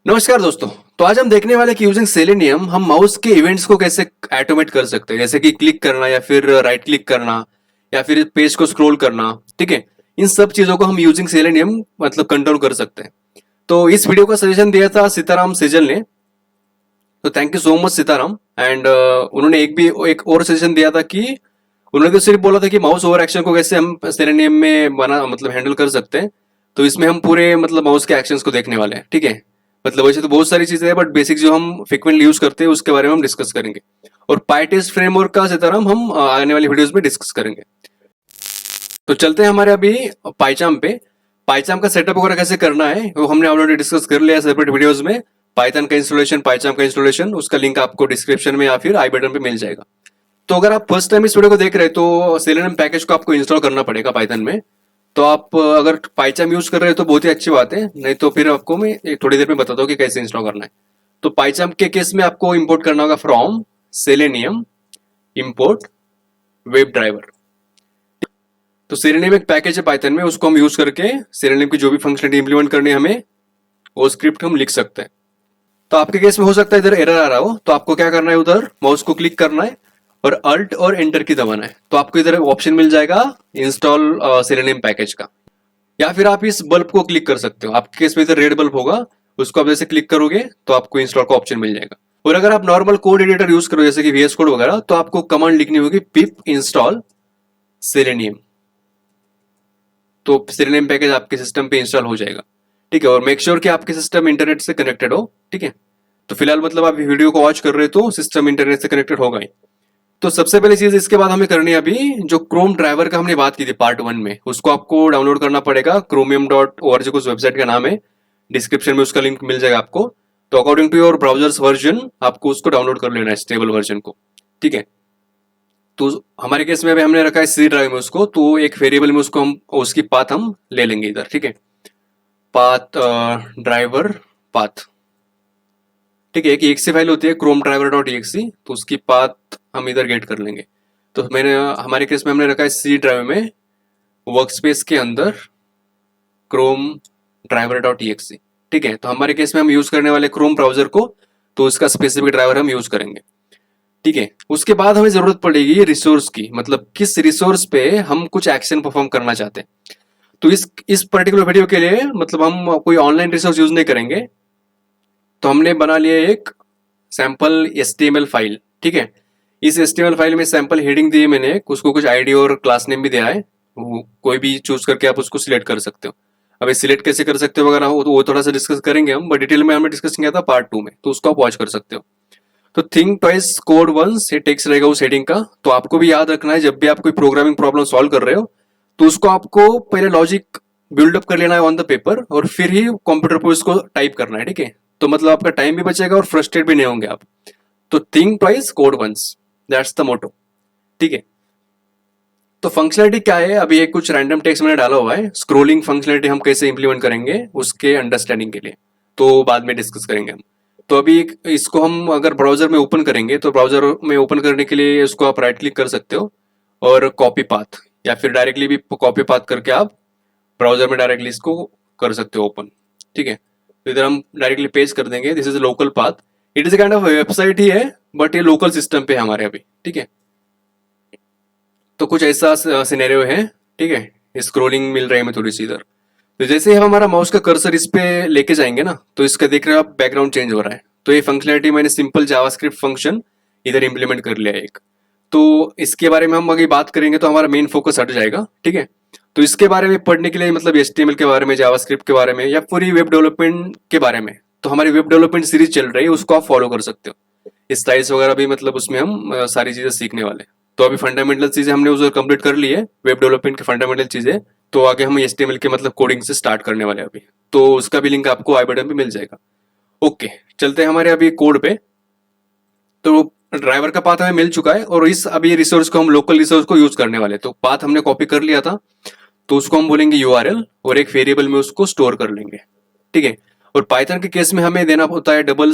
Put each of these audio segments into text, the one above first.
नमस्कार दोस्तों। तो आज हम देखने वाले कि यूजिंग सेलेनियम हम माउस के इवेंट्स को कैसे ऑटोमेट कर सकते हैं, जैसे कि क्लिक करना या फिर राइट क्लिक करना या फिर पेज को स्क्रॉल करना। ठीक है, इन सब चीजों को हम यूजिंग सेलेनियम मतलब कंट्रोल कर सकते हैं। तो इस वीडियो का सजेशन दिया था सीताराम सेजल ने, तो thank you so much Sitaram. And उन्होंने एक और सजेशन दिया था कि उन्होंने तो सिर्फ बोला था कि माउस ओवर एक्शन को कैसे हम सेलेनियम में बना मतलब हैंडल कर सकते हैं। तो इसमें हम पूरे मतलब माउस के एक्शंस को देखने वाले हैं। ठीक है, मतलब वैसे तो बहुत सारी चीजें हैं, बट बेसिक जो हम फ्रिक्वेंटली यूज करते हैं उसके बारे में हम डिस्कस करेंगे। और पाइटेस्ट फ्रेमवर्क का सीताराम हम आने वाली वीडियोस में डिस्कस करेंगे। तो चलते हैं हमारे अभी पाइचाम पे। पाइचाम का सेटअप वगैरह कैसे करना है वो हमने ऑलरेडी डिस्कस कर लिया सेपरेट वीडियोस में। पाइथन का इंस्टॉलेशन, पाइचाम का इंस्टॉलेशन, उसका लिंक आपको डिस्क्रिप्शन में या फिर आई बटन पे मिल जाएगा। तो अगर आप फर्स्ट टाइम इस वीडियो को देख रहे हैं तो सेलेनियम पैकेज को आपको इंस्टॉल करना पड़ेगा पाइथन में। तो आप अगर पाइचाम यूज कर रहे हो तो बहुत ही अच्छी बात है, नहीं तो फिर आपको मैं थोड़ी देर में बताता हूँ कि कैसे इंस्टॉल करना है। तो पाइचाम के केस में आपको इंपोर्ट करना होगा from selenium import web driver. तो सेलेनियम एक पैकेज है पाइथन में, उसको हम यूज करके सेलेनियम की जो भी फंक्शनलिटी इंप्लीमेंट करनी है हमें, वो स्क्रिप्ट हम लिख सकते हैं। तो आपके केस में हो सकता है इधर एरर आ रहा हो, तो आपको क्या करना है, उधर माउस को क्लिक करना है और अल्ट और एंटर की दबाना है। तो आपको इधर ऑप्शन मिल जाएगा इंस्टॉल सेलेनियम पैकेज का। या फिर आप इस बल्ब को क्लिक कर सकते हो, आपके केस में इधर रेड बल्ब होगा, उसको आप जैसे क्लिक करोगे तो आपको इंस्टॉल का ऑप्शन मिल जाएगा। और अगर आप नॉर्मल कोड एडिटर यूज करो जैसे कि वीएस कोड वगैरह, तो आपको कमांड लिखनी होगी पिप इंस्टॉल सेलेनियम। तो सेलेनियम पैकेज आपके सिस्टम पे इंस्टॉल हो जाएगा। ठीक है, और मेक श्योर कि आपके सिस्टम इंटरनेट से कनेक्टेड हो। ठीक है, तो फिलहाल मतलब आप वीडियो को वॉच कर रहे हो तो सिस्टम इंटरनेट से कनेक्टेड होगा ही। तो सबसे पहली चीज इसके बाद हमें करनी है, अभी जो क्रोम ड्राइवर का हमने बात की थी पार्ट 1 में, उसको आपको डाउनलोड करना पड़ेगा। chromium.org कुछ वेबसाइट का नाम है, डिस्क्रिप्शन में उसका लिंक मिल जाएगा आपको। तो according to your browsers version आपको उसको डाउनलोड कर लेना है, स्टेबल वर्जन को। ठीक है, तो हमारे केस में अभी हमने रखा है सी ड्राइव में उसको, तो एक वेरिएबल में उसको हम उसकी पाथ हम ले लेंगे इधर। ठीक है, पाथ ड्राइवर पाथ। ठीक है, एक सी फाइल होती है क्रोम ड्राइवर डॉट एक्सी, तो उसकी पाथ हम इधर गेट कर लेंगे। तो मैंने हमारे केस में हमने रखा है सी ड्राइव में वर्कस्पेस के अंदर क्रोम ड्राइवर डॉट एक्सी। ठीक है, तो हमारे केस में हम यूज करने वाले क्रोम ब्राउजर को, तो उसका स्पेसिफिक ड्राइवर हम यूज करेंगे। ठीक है, उसके बाद हमें जरूरत पड़ेगी रिसोर्स की, मतलब किस रिसोर्स पे हम कुछ एक्शन परफॉर्म करना चाहते हैं। तो इस पर्टिकुलर वीडियो के लिए मतलब हम कोई ऑनलाइन रिसोर्स यूज नहीं करेंगे। तो हमने बना लिया एक सैंपल एचटीएमएल फाइल। ठीक है, इस एचटीएमएल फाइल में सैंपल हेडिंग दी है मैंने, उसको कुछ आईडी और क्लास नेम भी दिया है, कोई भी चूज करके आप उसको सिलेक्ट कर सकते हो। अब सिलेक्ट कैसे कर सकते हो वगैरह हो तो वो थोड़ा सा डिस्कस करेंगे हम, बट डिटेल में हमने डिस्कस किया था पार्ट 2 में, तो उसको आप वॉच कर सकते हो। तो थिंक ट्वाइस कोड वंस, ये टेक्स्ट रहेगा उस हेडिंग का। तो आपको भी याद रखना है जब भी आप कोई प्रोग्रामिंग प्रॉब्लम सॉल्व कर रहे हो तो उसको आपको पहले लॉजिक बिल्डअप कर लेना है ऑन द पेपर, और फिर ही कंप्यूटर पर उसको टाइप करना है। ठीक है, तो मतलब आपका टाइम भी बचेगा और फ्रस्ट्रेट भी नहीं होंगे आप। तो think twice code once, that's the motto. ठीक है, तो फंक्शनलिटी क्या है, अभी एक कुछ रैंडम टेक्स्ट मैंने डाला हुआ है। स्क्रोलिंग फंक्शनलिटी हम कैसे इंप्लीमेंट करेंगे उसके अंडरस्टैंडिंग के लिए तो बाद में डिस्कस करेंगे हम। तो अभी इसको हम अगर ब्राउजर में ओपन करेंगे तो ब्राउजर में ओपन करने के लिए इसको आप राइट क्लिक कर सकते हो और कॉपी पाथ, या फिर डायरेक्टली भी कॉपी पाथ करके आप ब्राउजर में डायरेक्टली इसको कर सकते हो ओपन। ठीक है, तो इधर हम डायरेक्टली पेज कर देंगे, this is local path. It is kind of website ही है, बट ये लोकल सिस्टम पे है हमारे अभी। ठीक है, तो कुछ ऐसा सिनेरियो है। ठीक है, स्क्रोलिंग मिल रही है हमें थोड़ी सी इधर। तो जैसे ही हम हमारा माउस का कर्सर इस पे लेके जाएंगे ना, तो इसका देख रहे हो आप बैकग्राउंड चेंज हो रहा है। तो ये फंक्शनलिटी मैंने सिंपल जावास्क्रिप्ट फंक्शन इधर इंप्लीमेंट कर लिया है एक। तो इसके बारे में हम अगर बात करेंगे तो हमारा मेन फोकस हट जाएगा। ठीक है, तो इसके बारे में पढ़ने के लिए मतलब एचटीएमएल के बारे में, जावास्क्रिप्ट के बारे में, या पूरी वेब डेवलपमेंट के बारे में, तो हमारी वेब डेवलपमेंट सीरीज चल रही है, उसको आप फॉलो कर सकते हो। स्टाइल्स वगैरह भी मतलब उसमें हम सारी चीजें सीखने वाले हैं। तो अभी फंडामेंटल चीजें हमने उधर कंप्लीट कर ली है, वेब डेवलपमेंट की फंडामेंटल चीजें। तो आगे हम एचटीएमएल के मतलब कोडिंग से स्टार्ट करने वाले हैं अभी, तो उसका भी लिंक आपको आई बटन पे मिल जाएगा। ओके, चलते हैं हमारे अभी कोड पे। तो ड्राइवर का पाथ हमें मिल चुका है, और इस अभी रिसोर्स को हम लोकल रिसोर्स को यूज करने वाले। तो पाथ हमने कॉपी कर लिया था, तो उसको हम बोलेंगे यूआरएल और एक वेरिएबल में उसको स्टोर कर लेंगे। ठीक है, और पाइथन के केस में हमें देना होता है double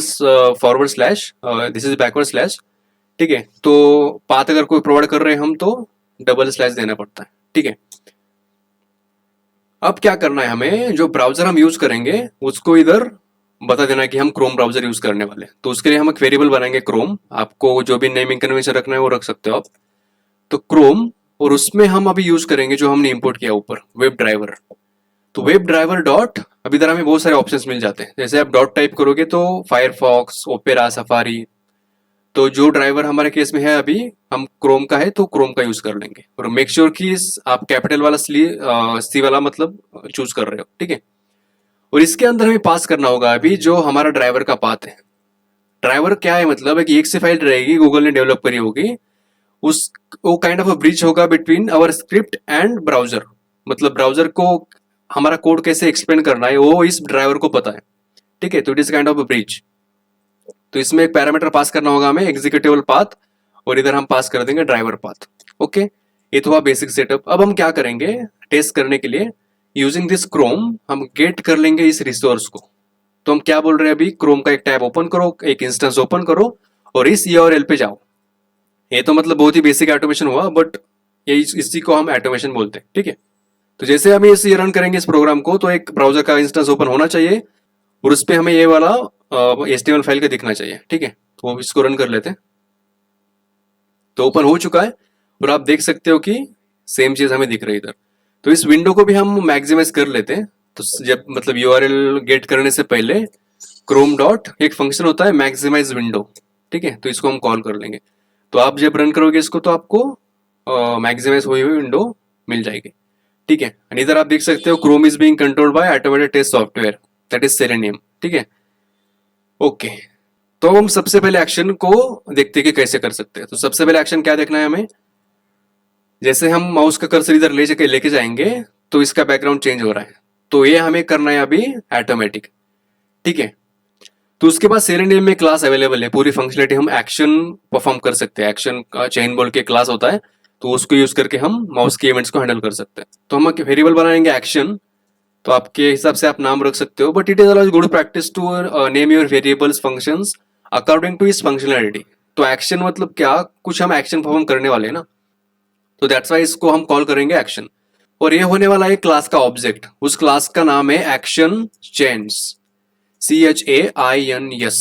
forward slash, this is backward slash. ठीक है, तो पाथ अगर कोई प्रोवाइड कर रहे हैं हम तो डबल स्लैश देना पड़ता है। ठीक है, अब क्या करना है हमें, जो ब्राउजर हम यूज करेंगे उसको इधर बता देना कि हम क्रोम ब्राउजर यूज करने वाले हैं। तो उसके लिए हम एक वेरिएबल बनाएंगे क्रोम, आपको जो भी नेमिंग कन्वेंशन रखना है वो रख सकते हो आप। तो क्रोम, और उसमें हम अभी यूज करेंगे जो हमने इंपोर्ट किया ऊपर, वेब ड्राइवर। तो वेब ड्राइवर डॉट, अब इधर हमें बहुत सारे ऑप्शंस मिल जाते हैं। जैसे आप डॉट टाइप करोगे तो फायरफॉक्स, ओपेरा, सफारी, तो जो ड्राइवर हमारे केस में है अभी हम क्रोम का है तो क्रोम का यूज कर लेंगे। और मेक श्योर कि आप कैपिटल वाला सी वाला मतलब चूज कर रहे हो, ठीक है। और इसके अंदर हमें पास करना होगा अभी जो हमारा ड्राइवर का पाथ है। ड्राइवर क्या है मतलब है कि एक से फाइल रहेगी, गूगल ने डेवलप करी होगी, उस वो काइंड ऑफ अ ब्रिज होगा between our script and browser. मतलब ब्राउजर को हमारा कोड कैसे एक्सप्लेन करना है वो इस ड्राइवर को पता है, ठीक है। तो it is kind of a bridge. तो इसमें एक पैरामीटर पास करना होगा हमें, एग्जीक्यूटेबल पाथ, और इधर हम पास कर देंगे ड्राइवर पाथ। ओके, ये तो हुआ बेसिक सेटअप। अब हम क्या करेंगे टेस्ट करने के लिए, यूजिंग दिस क्रोम हम गेट कर लेंगे इस रिसोर्स को। तो हम क्या बोल रहे हैं अभी, क्रोम का एक टैब ओपन करो, एक इंस्टेंस ओपन करो और इस URL पे जाओ। ये तो मतलब बहुत ही बेसिक ऑटोमेशन हुआ, बट ये इसी को हम ऑटोमेशन बोलते हैं, ठीक है। तो जैसे हम इसे रन करेंगे इस प्रोग्राम को, तो एक ब्राउजर का इंस्टेंस ओपन होना चाहिए और उस पर हमें ये वाला HTML फाइल का दिखना चाहिए, ठीक है। तो इसको रन कर लेते हैं। तो ओपन हो चुका है और आप देख सकते हो कि सेम चीज हमें दिख रही है इधर। तो इस विंडो को भी हम मैक्सिमाइज कर लेते हैं। तो जब मतलब URL गेट करने से पहले क्रोम डॉट एक फंक्शन होता है मैक्सिमाइज विंडो, ठीक है। तो इसको हम कॉल कर लेंगे। तो आप जब रन करोगे इसको तो आपको मैक्सिमाइज हुई हुई विंडो मिल जाएगी, ठीक है। एंड इधर आप देख सकते हो Chrome is being controlled by automated test software, that is Selenium, ठीक है। ओके, तो हम सबसे पहले एक्शन को देखते हैं कि कैसे कर सकते हैं। तो सबसे पहले एक्शन क्या देखना है हमें, जैसे हम माउस का कर्सर इधर लेके जाएंगे तो इसका बैकग्राउंड चेंज हो रहा है। तो ये हमें करना है अभी ऑटोमेटिक, ठीक है। तो उसके बाद सेलेनियम में क्लास अवेलेबल है, पूरी फंक्शनलिटी हम एक्शन परफॉर्म कर सकते हैं। एक्शन का चेन बोल के क्लास होता है, तो उसको यूज करके हम माउस के इवेंट्स को हैंडल कर सकते हैं। तो हम वेरिएबल बनाएंगे एक्शन, तो आपके हिसाब से आप नाम रख सकते हो, but it is always good practice to name your variables functions according to इस फंक्शनलिटी। तो एक्शन मतलब क्या, कुछ हम एक्शन परफॉर्म करने वाले हैं ना, तो दैट्स वाई इसको हम कॉल करेंगे एक्शन। और ये होने वाला है क्लास का ऑब्जेक्ट, उस क्लास का नाम है एक्शन चेन्स, CHAINS,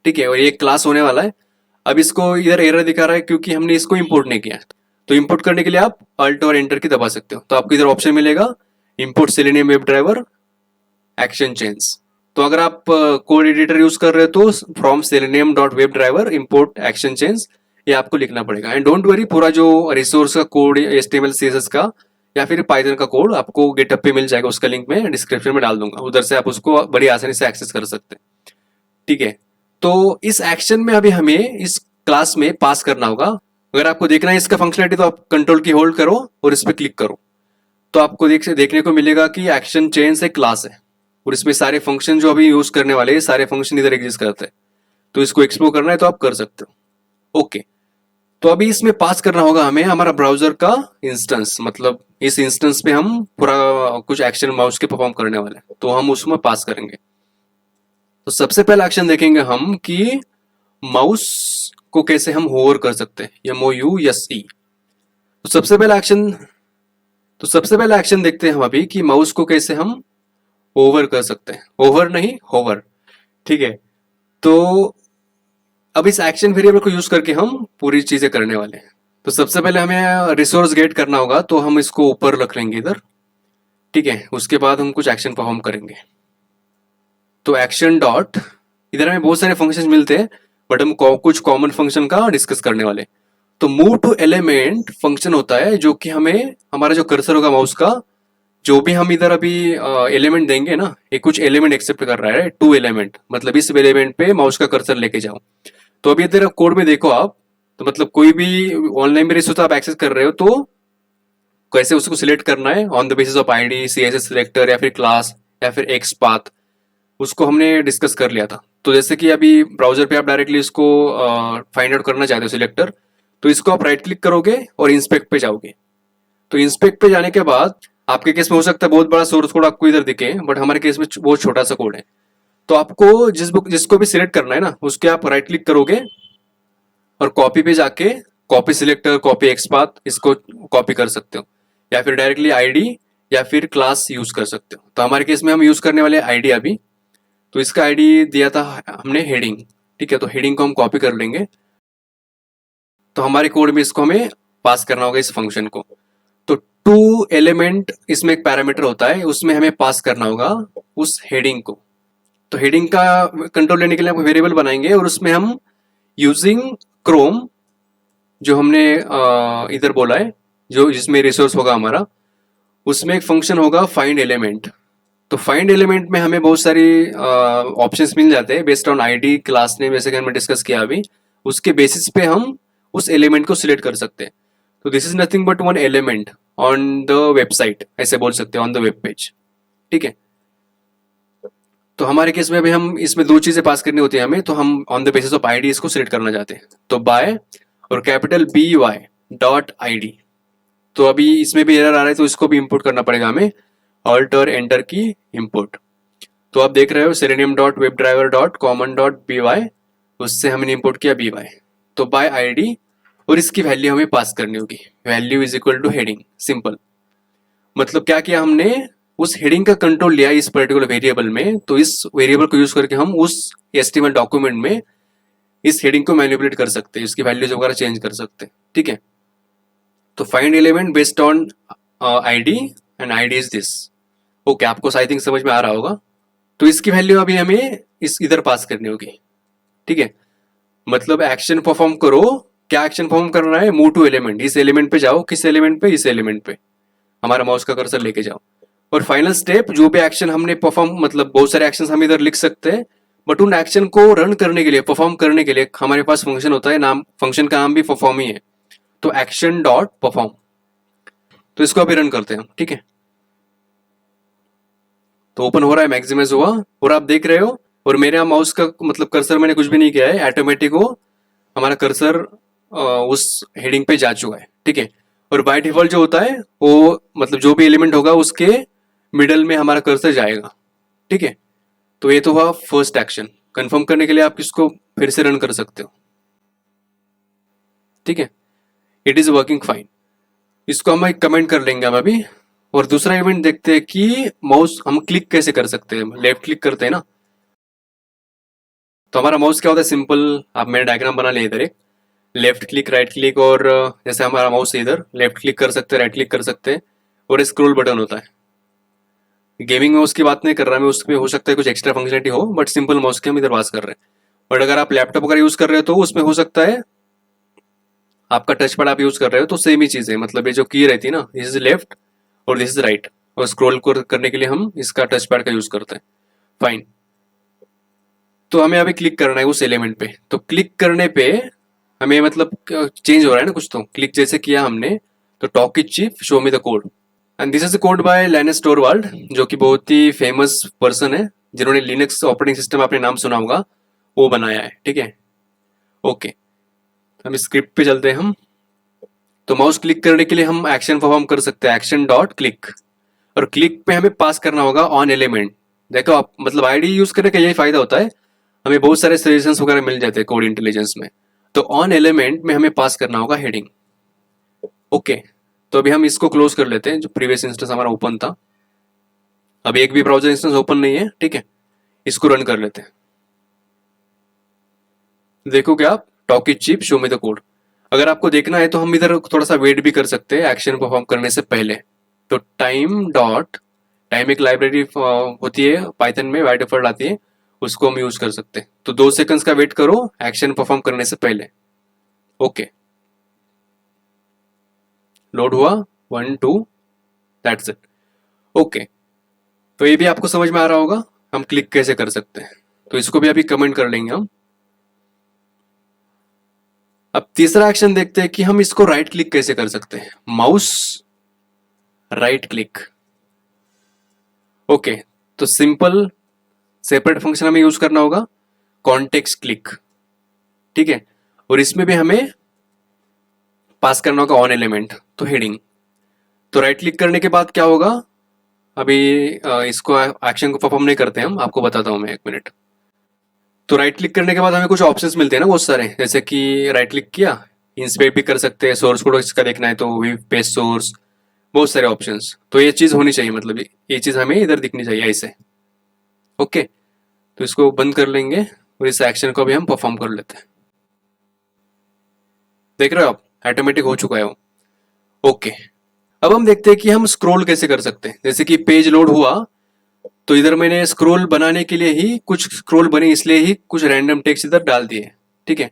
ठीक है। और ये क्लास होने वाला है। अब इसको इधर एरर दिखा रहा है क्योंकि हमने इसको इंपोर्ट नहीं किया। तो इंपोर्ट करने के लिए आप अल्ट और एंटर की दबा सकते हो। तो आपको इधर ऑप्शन मिलेगा import selenium web driver action chains. तो अगर आप कोड एडिटर यूज कर रहे हो तो from selenium dot web driver import action chains ये आपको लिखना पड़ेगा। एंड डोंट वरी, पूरा जो रिसोर्स का कोड HTML CSS का या फिर पाइथन का कोड आपको गिटहब पे मिल जाएगा, उसका लिंक मैं डिस्क्रिप्शन में डाल दूंगा, उधर से आप उसको बड़ी आसानी से एक्सेस कर सकते हैं, ठीक है। तो इस एक्शन में अभी हमें इस क्लास में पास करना होगा। अगर आपको देखना है इसका फंक्शनलिटी तो आप कंट्रोल की होल्ड करो और इस पर क्लिक करो, तो आपको देखने को मिलेगा कि एक्शन चेन्स एक क्लास है और इसमें सारे फंक्शन जो अभी यूज करने वाले हैं सारे फंक्शन इधर एग्जिस्ट करते हैं। तो इसको एक्सप्लोर करना है तो आप कर सकते हो। ओके, तो अभी इसमें पास करना होगा हमें हमारा ब्राउजर का इंस्टेंस, मतलब इस इंस्टेंस पे हम पूरा कुछ एक्शन माउस के परफॉर्म करने वाले हैं, तो हम उसमें पास करेंगे। तो सबसे पहला एक्शन देखेंगे हम कि माउस को कैसे हम होवर कर सकते हैं, MOUSE। तो सबसे पहला एक्शन देखते हैं हम अभी कि माउस को कैसे हम ओवर कर सकते हैं, ओवर नहीं होवर, ठीक है। तो अब इस एक्शन वेरिएबल को यूज करके हम पूरी चीजें करने वाले हैं। तो सबसे पहले हमें रिसोर्स गेट करना होगा, तो हम इसको ऊपर रख लेंगे इधर, ठीक है। उसके बाद हम कुछ एक्शन परफॉर्म करेंगे। तो एक्शन डॉट, इधर हमें बहुत सारे फंक्शंस मिलते हैं बट हम कुछ कॉमन फंक्शन का डिस्कस करने वाले। तो मूव टू एलिमेंट फंक्शन होता है जो कि हमें हमारा जो कर्सर होगा माउस का, जो भी हम इधर अभी एलिमेंट देंगे ना, ये कुछ एलिमेंट एक्सेप्ट कर रहा है, 2 एलिमेंट, मतलब इस एलिमेंट पे माउस का कर्सर लेके जाओ। तो अभी इधर कोड में देखो आप, तो मतलब कोई भी ऑनलाइन में रिसोर्स आप एक्सेस कर रहे हो तो कैसे उसको सिलेक्ट करना है on the basis of ID, CSS selector या फिर क्लास या फिर एक्स पाथ, उसको हमने डिस्कस कर लिया था। तो जैसे कि अभी ब्राउजर पे आप डायरेक्टली इसको फाइंड आउट करना चाहते हो सिलेक्टर, तो इसको आप राइट क्लिक करोगे और इंस्पेक्ट पे जाओगे। तो इंस्पेक्ट पे जाने के बाद आपके केस में हो सकता है बहुत बड़ा सोर्स कोड आपको इधर दिखे, बट हमारे केस में बहुत छोटा सा कोड है। तो आपको जिसको भी सिलेक्ट करना है ना, उसके आप राइट क्लिक करोगे और कॉपी पे जाके कॉपी सिलेक्टर, कॉपी एक्सपाथ, इसको कॉपी कर सकते हो या फिर डायरेक्टली ID या फिर क्लास यूज कर सकते हो। तो हमारे केस में हम यूज करने वाले ID अभी। तो इसका आईडी दिया था हमने हेडिंग, ठीक है। तो हेडिंग को हम कॉपी कर लेंगे, तो हमारे कोड में इसको हमें पास करना होगा इस फंक्शन को। तो टू एलिमेंट इसमें एक पैरामीटर होता है, उसमें हमें पास करना होगा उस हेडिंग को। तो हेडिंग का कंट्रोल लेने के लिए हम वेरिएबल बनाएंगे और उसमें हम यूजिंग क्रोम, जो हमने इधर बोला है, जो जिसमें रिसोर्स होगा हमारा, उसमें एक फंक्शन होगा फाइंड एलिमेंट। तो फाइंड एलिमेंट में हमें बहुत सारी ऑप्शंस मिल जाते हैं based on ID, class name, जैसे कि हमने डिस्कस किया अभी। उसके बेसिस पे हम उस एलिमेंट को सिलेक्ट कर सकते हैं। तो this is nothing but one element on the website, ऐसे बोल सकते हैं, ऑन द वेब पेज, ठीक है। तो हमारे केस में अभी हम इसमें दो चीजें पास करनी होती है हमें, तो हम on the basis of ID इसको सिलेक्ट करना चाहते हैं। तो बाय और कैपिटल BY डॉट ID। तो अभी इसमें भी एरर आ रहा है, तो इसको भी इंपोर्ट करना पड़ेगा हमें, ऑल्ट और एंटर की इंपोर्ट। तो आप देख रहे हो selenium dot web driver dot common dot BY, उससे हमने इंपोर्ट किया BY। तो बाय ID और इसकी वैल्यू हमें पास करनी होगी, value is equal two heading, simple. मतलब क्या किया हमने, उस हेडिंग का कंट्रोल लिया इस पर्टिकुलर वेरिएबल में, तो इस वेरिएबल को यूज करके हम उस HTML डॉक्यूमेंट में इस हेडिंग को मैनिपुलेट कर सकते हैं, इसकी वैल्यूज वगैरह चेंज कर सकते हैं, ठीक है। तो find element based on ID and ID is this. Okay, आपको आई थिंक समझ में आ रहा होगा। तो इसकी वैल्यू अभी हमें इस इधर पास करनी होगी, ठीक है। मतलब एक्शन परफॉर्म करो, क्या एक्शन परफॉर्म करना है, मूव टू एलिमेंट, इस एलिमेंट पे जाओ, किस एलिमेंट पे, इस एलिमेंट पे हमारा माउस का कर्सर लेके जाओ। और फाइनल स्टेप, जो भी एक्शन हमने परफॉर्म, मतलब बहुत सारे एक्शन हम इधर लिख सकते हैं, बट उन एक्शन को रन करने के लिए, परफॉर्म करने के लिए हमारे पास फंक्शन होता है, नाम फंक्शन का नाम भी परफॉर्म ही है। तो एक्शन डॉट परफॉर्म, तो इसको अभी रन करते हैं हम, ठीक है। तो ओपन हो रहा है, मैक्सिमाइज हुआ और आप देख रहे हो, और मेरे माउस का मतलब कर्सर मैंने कुछ भी नहीं किया है, ऑटोमेटिक वो हमारा कर्सर उस हेडिंग पे जा चुका है, ठीक है। और बाय डिफॉल्ट जो होता है वो, मतलब जो भी एलिमेंट होगा उसके मिडल में हमारा कर्सर जाएगा, ठीक है। तो ये तो हुआ फर्स्ट एक्शन। कंफर्म करने के लिए आप इसको फिर से रन कर सकते हो, ठीक है। It is working fine. इसको हम एक कमेंट कर लेंगे हम अभी। और दूसरा इवेंट देखते हैं कि माउस हम क्लिक कैसे कर सकते हैं, लेफ्ट क्लिक करते हैं ना। तो हमारा माउस क्या होता है, सिंपल, आप मैंने डायग्राम बना लिया इधर एक, लेफ्ट क्लिक, राइट क्लिक, और जैसे हमारा माउस है इधर, लेफ्ट क्लिक कर सकते हैं, राइट क्लिक कर सकते हैं, और स्क्रॉल बटन होता है। गेमिंग माउस की बात नहीं कर रहा मैं, उसमें हो सकता है कुछ एक्स्ट्रा फंक्शनलिटी हो, बट सिंपल माउस की हम इधर बात कर रहे हैं। बट अगर आप लैपटॉप वगैरह यूज कर रहे हो तो उसमें हो सकता है आपका टच पैड आप यूज कर रहे हो, तो सेम ही चीज है। मतलब ये जो की रहती है ना, दिस इज लेफ्ट और दिस इज राइट, और स्क्रॉल करने के लिए हम इसका टच पैड का यूज करते हैं, फाइन। तो हमें अभी क्लिक करना है उस एलिमेंट पे। तो क्लिक करने पे हमें मतलब चेंज हो रहा है ना कुछ, तो क्लिक जैसे किया हमने, तो talk is cheap, show me the code. And this is code by Linus Torvalds, जो कि बहुत ही फेमस पर्सन है, जिन्होंने लिनक्स ऑपरेटिंग सिस्टम, आपने नाम सुना होगा, वो बनाया है, ठीक है। ओके, हम स्क्रिप्ट पे चलते हैं हम। तो माउस क्लिक करने के लिए हम एक्शन परफॉर्म कर सकते हैं, एक्शन डॉट क्लिक, और क्लिक पे हमें पास करना होगा ऑन एलिमेंट। देखो आप, मतलब आईडी यूज करने का यही फायदा होता है, हमें बहुत सारे सजेशंस वगैरह मिल जाते हैं कोड इंटेलिजेंस में। तो ऑन एलिमेंट में हमें पास करना होगा हेडिंग। ओके, तो अभी हम इसको क्लोज कर लेते हैं, जो प्रीवियस इंस्टेंस हमारा ओपन था। अभी एक भी ब्राउजर इंस्टेंस ओपन नहीं है, ठीक है। इसको रन कर लेते हैं। देखोगे आप, talk is cheap, show me the code. अगर आपको देखना है तो हम इधर थोड़ा सा वेट भी कर सकते हैं एक्शन परफॉर्म करने से पहले। तो टाइम एक लाइब्रेरी होती है पाइथन में, बाय डिफॉल्ट आती है, उसको हम यूज कर सकते हैं। तो 2 सेकंड्स का वेट करो एक्शन परफॉर्म करने से पहले। ओके, लोड हुआ, 1 2, दैट्स इट। ओके, तो ये भी आपको समझ में आ रहा होगा हम क्लिक कैसे कर सकते हैं। तो इसको भी अभी कमेंट कर लेंगे हम। अब तीसरा एक्शन देखते हैं कि हम इसको राइट क्लिक कैसे कर सकते हैं, माउस राइट क्लिक। ओके, तो सिंपल सेपरेट फंक्शन हमें यूज करना होगा, कॉन्टेक्स्ट क्लिक, ठीक है। और इसमें भी हमें पास करना होगा ऑन एलिमेंट, तो हेडिंग। तो राइट क्लिक करने के बाद क्या होगा, अभी इसको एक्शन को परफॉर्म नहीं करते हम, आपको बताता हूं मैं, 1 मिनट। तो राइट क्लिक करने के बाद हमें कुछ ऑप्शंस मिलते हैं ना बहुत सारे, जैसे कि राइट क्लिक किया, इंस्पेक्ट भी कर सकते हैं, सोर्स कोड इसका देखना है तो भी पेस्ट सोर्स, बहुत सारे ऑप्शंस। तो ये चीज होनी चाहिए, मतलब ये चीज हमें इधर दिखनी चाहिए ऐसे। ओके, तो इसको बंद कर लेंगे और इस एक्शन को भी हम परफॉर्म कर लेते हैं। देख रहे हो आप, ऑटोमेटिक हो चुका है वो। ओके, अब हम देखते हैं कि हम स्क्रॉल कैसे कर सकते हैं। जैसे कि पेज लोड हुआ तो इधर मैंने स्क्रॉल बनाने के लिए ही कुछ स्क्रॉल बने, इसलिए ही कुछ रैंडम टेक्स्ट इधर डाल दिए, ठीक है।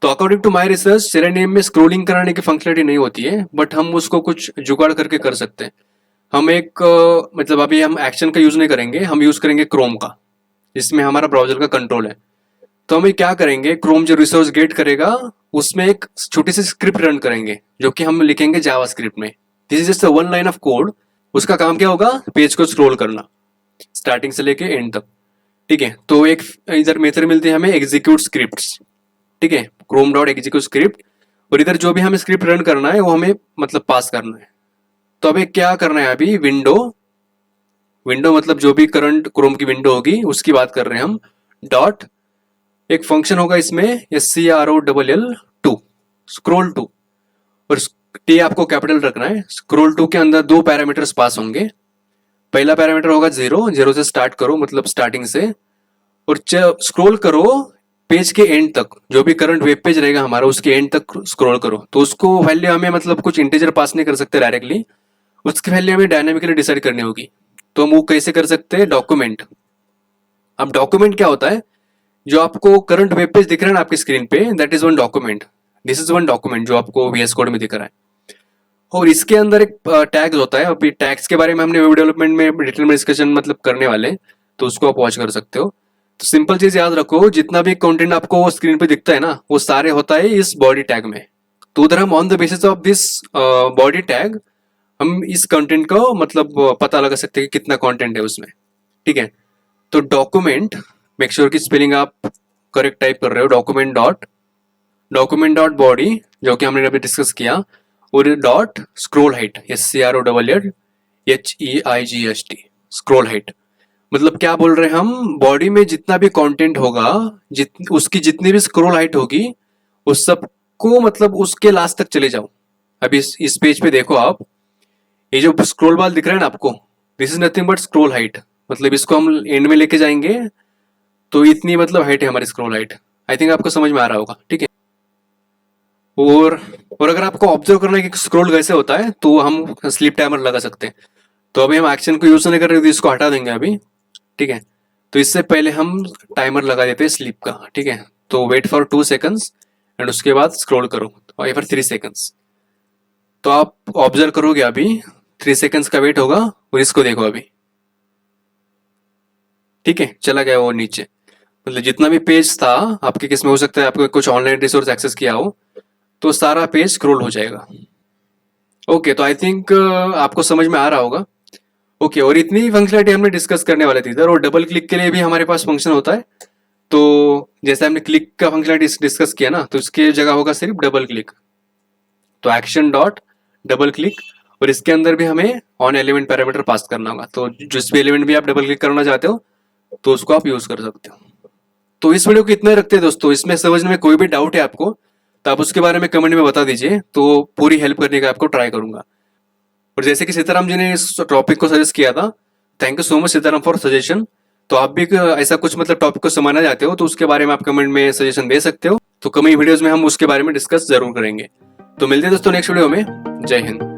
तो according to my research Selenium में स्क्रॉलिंग कराने की फंक्शनलिटी नहीं होती है, बट हम उसको कुछ जुगाड़ करके कर सकते हैं। हम एक मतलब अभी हम एक्शन का यूज नहीं करेंगे, हम यूज करेंगे क्रोम का, जिसमें हमारा ब्राउजर का कंट्रोल है। तो हम क्या करेंगे, क्रोम जो रिसोर्स गेट करेगा उसमें एक छोटी सी स्क्रिप्ट रन करेंगे जो कि हम लिखेंगे जावास्क्रिप्ट में। This is just one line of code. उसका काम क्या होगा, पेज को स्क्रॉल करना स्टार्टिंग से लेके एंड तक, ठीक है। तो एक इधर मेथड मिलती है हमें एग्जीक्यूट स्क्रिप्ट्स, ठीक है, क्रोम डॉट एग्जीक्यूट स्क्रिप्ट। और इधर जो भी हमें स्क्रिप्ट रन करना है वो हमें मतलब पास करना है। तो अभी क्या करना है, अभी विंडो मतलब जो भी करंट क्रोम की विंडो होगी उसकी बात कर रहे हैं हम। डॉट एक फंक्शन होगा इसमें SCROLL2 स्क्रॉल टू, और टी आपको कैपिटल रखना है। स्क्रॉल टू के अंदर दो पैरामीटर्स पास होंगे। पहला पैरामीटर होगा 0 से स्टार्ट करो, मतलब स्टार्टिंग से, और स्क्रॉल करो पेज के एंड तक, जो भी करंट वेब पेज रहेगा हमारा उसके एंड तक स्क्रॉल करो। तो उसको वैल्यू हमें मतलब कुछ इंटीजर पास नहीं कर सकते डायरेक्टली, उसकी वैल्यू हमें डायनेमिकली डिसाइड करनी होगी। तो हम वो कैसे कर सकते हैं, डॉक्यूमेंट। अब डॉक्यूमेंट क्या होता है, जो आपको करंट वेब पेज दिख रहा है ना आपकी स्क्रीन पे, that is one document. This is one document जो आपको VS कोड में दिख रहा है। और इसके अंदर एक टैग्स होता है। अभी टैग्स के बारे में हमने वेब डेवलपमेंट में डिटेल में डिस्कशन मतलब करने वाले, तो उसको आप वॉच कर सकते हो। तो सिंपल चीज याद रखो, जितना भी कंटेंट आपको स्क्रीन पे दिखता है ना वो सारे होता है इस बॉडी टैग में। तो उधर हम on the basis of this body tag हम इस कंटेंट को मतलब पता लगा सकते हैं कि कितना कंटेंट है उसमें, ठीक है। तो डॉक्यूमेंट, मेक श्योर की स्पेलिंग आप करेक्ट टाइप कर रहे हो, डॉक्यूमेंट डॉट बॉडी जो कि हमने अभी डिस्कस किया, और dot scroll height SCROLLHEIGHT scroll height. मतलब क्या बोल रहे हैं हम, बॉडी में जितना भी कंटेंट होगा, उसकी जितनी भी स्क्रॉल हाइट होगी उस सबको मतलब उसके लास्ट तक चले जाओ। अभी इस पेज पे देखो आप, ये जो स्क्रॉल बार दिख रहा है ना आपको, this is nothing but scroll height. मतलब इसको हम एंड में लेके जाएंगे तो इतनी मतलब हाइट है हमारी स्क्रॉल हाइट। आई थिंक आपको समझ में आ रहा होगा, ठीक है। और अगर आपको ऑब्जर्व करना है कि स्क्रॉल कैसे होता है तो हम स्लीप टाइमर लगा सकते हैं। तो अभी हम एक्शन को यूज नहीं कर रहे तो इसको हटा देंगे अभी, ठीक है। तो इससे पहले हम टाइमर लगा देते हैं स्लीप का, ठीक है। तो वेट फॉर 2 सेकंड्स एंड उसके बाद स्क्रॉल करो और फॉर 3 सेकंड्स। तो आप ऑब्जर्व करोगे अभी 3 सेकंड्स का वेट होगा, और इसको देखो अभी, ठीक है, चला गया वो नीचे। मतलब जितना भी पेज था आपके केस में, हो सकता है आपको कुछ ऑनलाइन रिसोर्स एक्सेस किया हो, तो सारा पेज स्क्रॉल हो जाएगा। ओके, तो आई थिंक आपको समझ में आ रहा होगा। ओके, और इतनी फंक्शनलिटी हमने डिस्कस करने वाले थे इधर। और डबल क्लिक के लिए भी हमारे पास फंक्शन होता है। तो जैसे हमने क्लिक का फंक्शनलिटी डिस्कस किया ना, तो इसके जगह होगा सिर्फ डबल क्लिक। तो एक्शन डॉट डबल क्लिक, और इसके अंदर भी हमें ऑन एलिमेंट पैरामीटर पास करना होगा। तो जिस भी एलिमेंट भी आप डबल क्लिक करना चाहते हो तो उसको आप यूज कर सकते हो। तो इस वीडियो को इतना ही रखते हैं दोस्तों। इसमें समझने में कोई भी डाउट है आपको तो आप उसके बारे में कमेंट में बता दीजिए, तो पूरी हेल्प करने का आपको ट्राई करूंगा। और जैसे कि सीताराम जी ने इस टॉपिक को सजेस्ट किया था, thank you so much Sitaram for suggestion. तो आप भी ऐसा कुछ मतलब टॉपिक को समझना चाहते हो तो उसके बारे में आप कमेंट में सजेशन दे सकते हो। तो कमिंग वीडियोस में हम उसके बारे में डिस्कस जरूर करेंगे। तो मिलते हैं दोस्तों नेक्स्ट वीडियो में। जय हिंद।